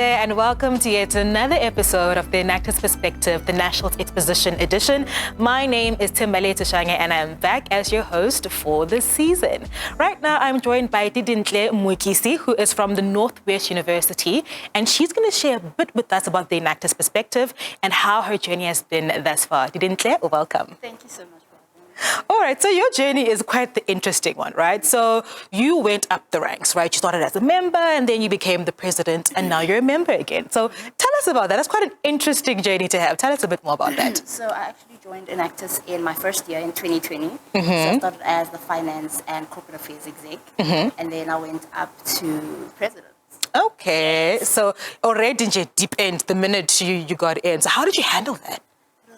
day and welcome to yet another episode of the Enactus Perspective, the Nationals Exposition Edition. My name is Timbale Tashange and I'm back as your host for this season. Right now I'm joined by Didintle Mookisi, who is from the Northwest University, and she's going to share a bit with us about the Enactus Perspective and how her journey has been thus far. Didintle, welcome. Thank you so much. All right, so your journey is quite the interesting one, right? So you went up the ranks, right? You started as a member and then you became the president and now you're a member again. So tell us about that. That's quite an interesting journey to have. Tell us a bit more about that. So I actually joined Enactus in my first year in 2020. So I started as the finance and corporate affairs exec and then I went up to president. Okay, so already in your deep end the minute you got in. So how did you handle that?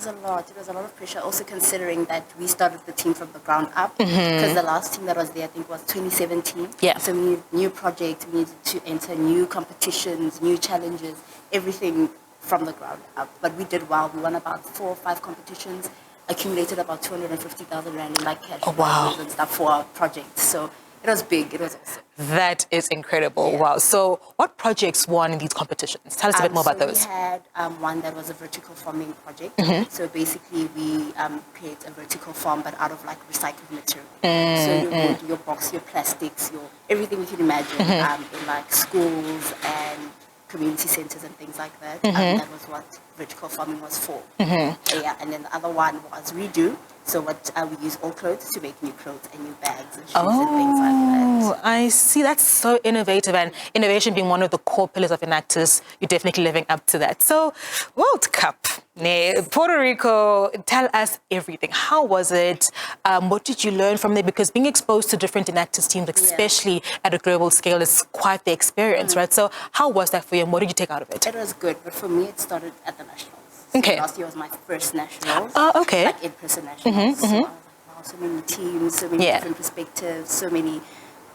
It was a lot of pressure, also considering that we started the team from the ground up, because the last team that was there, I think, was 2017. Yeah. So we needed new projects, we needed to enter new competitions, new challenges, everything from the ground up. But we did well. We won about 4 or 5 competitions, accumulated about 250,000 rand in like cash prizes and stuff for our project. So it was big. It was awesome. That is incredible. Yeah. Wow. So what projects won in these competitions? Tell us a bit more about those. We had one that was a vertical farming project. So basically we create a vertical farm but out of like recycled material. So your wood, your box, your plastics, your everything you can imagine in like schools and community centers and things like that. That was what vertical farming was for. Yeah, and then the other one was redo. So what we use old clothes to make new clothes and new bags and shoes and things like that. I see. That's so innovative, and innovation being one of the core pillars of Enactus, you're definitely living up to that. So, World Cup, Puerto Rico, tell us everything. How was it? What did you learn from there? Because being exposed to different Enactus teams, especially at a global scale, is quite the experience, right? So, how was that for you, and what did you take out of it? It was good, but for me, it started at the Nationals. So last year was my first Nationals. Okay. Like in-person Nationals. So I was like, wow, so many teams, so many different perspectives, so many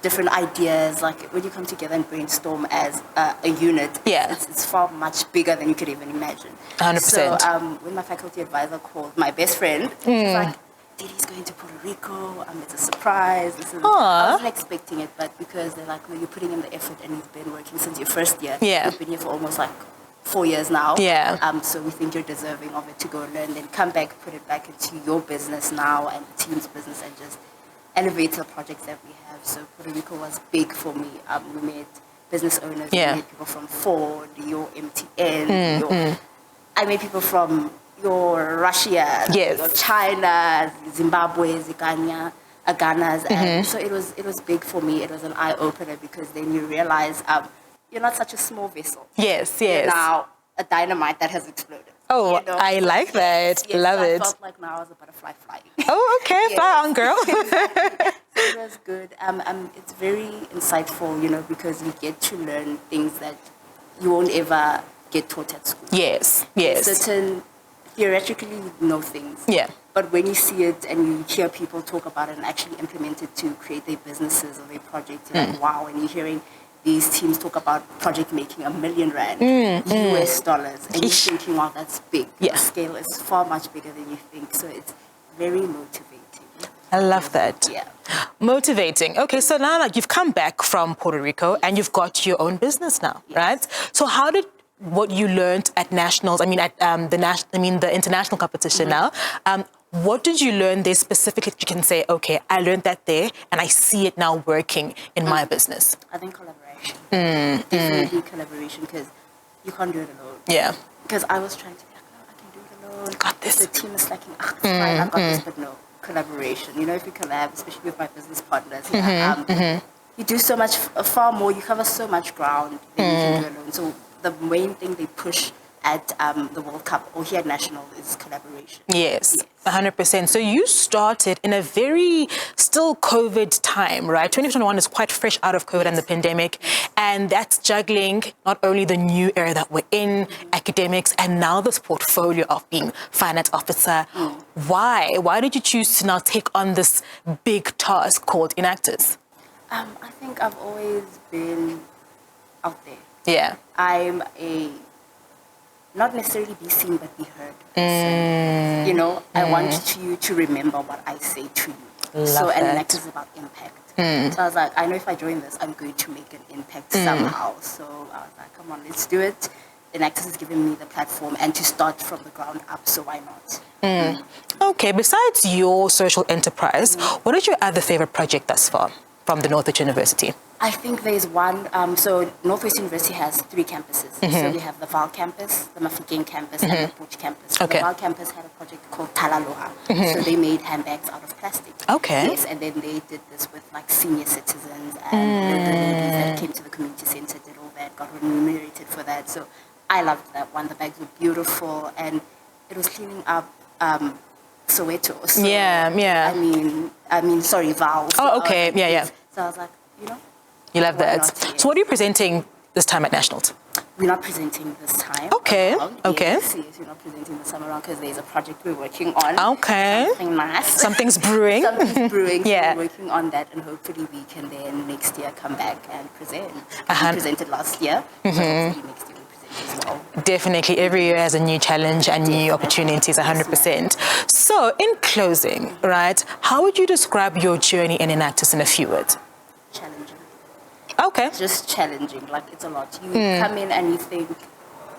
different ideas. Like when you come together and brainstorm as a unit, it's far much bigger than you could even imagine. 100%. So when my faculty advisor called my best friend, she's like, Didi's going to Puerto Rico, it's a surprise. I wasn't expecting it, but because they're like, no, you're putting in the effort and you've been working since your first year. You've been here for almost like 4 years now. So we think you're deserving of it to go learn, then come back, put it back into your business now and the team's business and just elevate the projects that we have. So Puerto Rico was big for me. We met business owners, we met people from Ford, your MTN, I met people from your Russia, your China, Zimbabwe, Ghana's, and so it was big for me. It was an eye-opener because then you realize you're not such a small vessel. Yes. You're now a dynamite that has exploded. Oh, you know? I like that. Yes, love it. I felt like now I was a butterfly flying. Oh, okay. Fly on, girl. Exactly. So it was good. It's very insightful, because you get to learn things that you won't ever get taught at school. Yes. Certain, theoretically, you know things. But when you see it and you hear people talk about it and actually implement it to create their businesses or their projects, you're like, wow, and you're hearing these teams talk about project making $1 million US dollars, and you're thinking, wow, that's big. The scale is far much bigger than you think, so it's very motivating. I love that. Motivating. Okay, so now you've come back from Puerto Rico and you've got your own business now, right? So how did what you learned at Nationals, the international competition now, what did you learn there specifically that you can say, okay, I learned that there and I see it now working in my business? I think collaboration. Definitely collaboration, because you can't do it alone. Because I was trying to be like, no, I can do it alone. Got this. The team is slacking. It's fine, I got this, but no, collaboration. If you collab, especially with my business partners, you do so much, far more, you cover so much ground than you can do alone. So the main thing they push at the World Cup or here at National is collaboration. Yes, 100%. So you started in a very still COVID time, right? 2021 is quite fresh out of COVID and the pandemic, and that's juggling not only the new era that we're in, academics, and now this portfolio of being finance officer. Why? Why did you choose to now take on this big task called Enactus? I think I've always been out there. I'm not necessarily be seen but be heard. I want you to remember what I say to you. So, and Enactus is about impact. So I was like, I know if I join this, I'm going to make an impact somehow. So I was like, come on, let's do it. Enactus has given me the platform and to start from the ground up, so why not? Okay, besides your social enterprise, what is your other favorite project thus far from the Northwich University? I think there's one, so Northwest University has 3 campuses. So we have the Val campus, the Mafikeng campus, and the Butch campus. So the Val campus had a project called Talaloha. So they made handbags out of plastic. Okay. Yes, and then they did this with like senior citizens and the ladies that came to the community center, did all that, got remunerated for that. So I loved that one. The bags were beautiful and it was cleaning up Soweto. So, Yeah. I mean, sorry, Val. So Oh, okay. Yeah. So I was like, you know. You love that. Not, So what are you presenting this time at Nationals? We're not presenting this time. Okay. Yes, we're not presenting this time around because there's a project we're working on. Okay. Something nice. Something's brewing. Something's brewing. Yeah. So we're working on that and hopefully we can then next year come back and present. We presented last year. So hopefully next year we present as well. Definitely. Every year has a new challenge and new opportunities, 100%. So in closing, right, how would you describe your journey in Enactus in a few words? Challenging. Okay. Just challenging, like it's a lot. You come in and you think,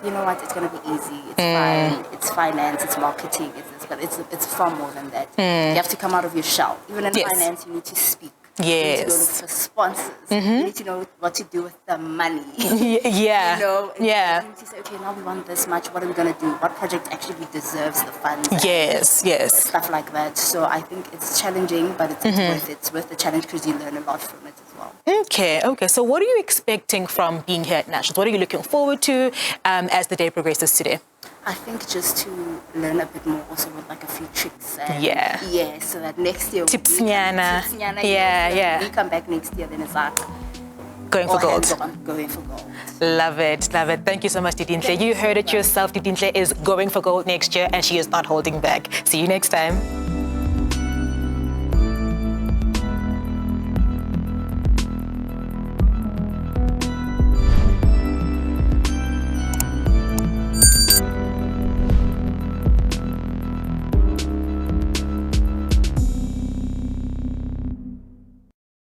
you know what, it's going to be easy, it's fine, it's finance, it's marketing, it's this, but it's far more than that. You have to come out of your shell. Even in finance, you need to speak. Yes. You need to go look for sponsors. You need to know what to do with the money. Yeah. You know? And Yeah. you need to say, okay, now we want this much, what are we going to do? What project actually deserves the funds? Yes. Stuff like that. So I think it's challenging, but it's worth it. It's worth the challenge because you learn a lot from it as well. Okay. So what are you expecting from being here at Nationals? What are you looking forward to as the day progresses today? I think just to learn a bit more also with like a few tricks. And Yeah, so that next year... Tips nyana. Yeah. When we come back next year, then it's like... Going for gold. Going for gold. Love it. Thank you so much, Didintle. You heard it yourself. Didintle is going for gold next year and she is not holding back. See you next time.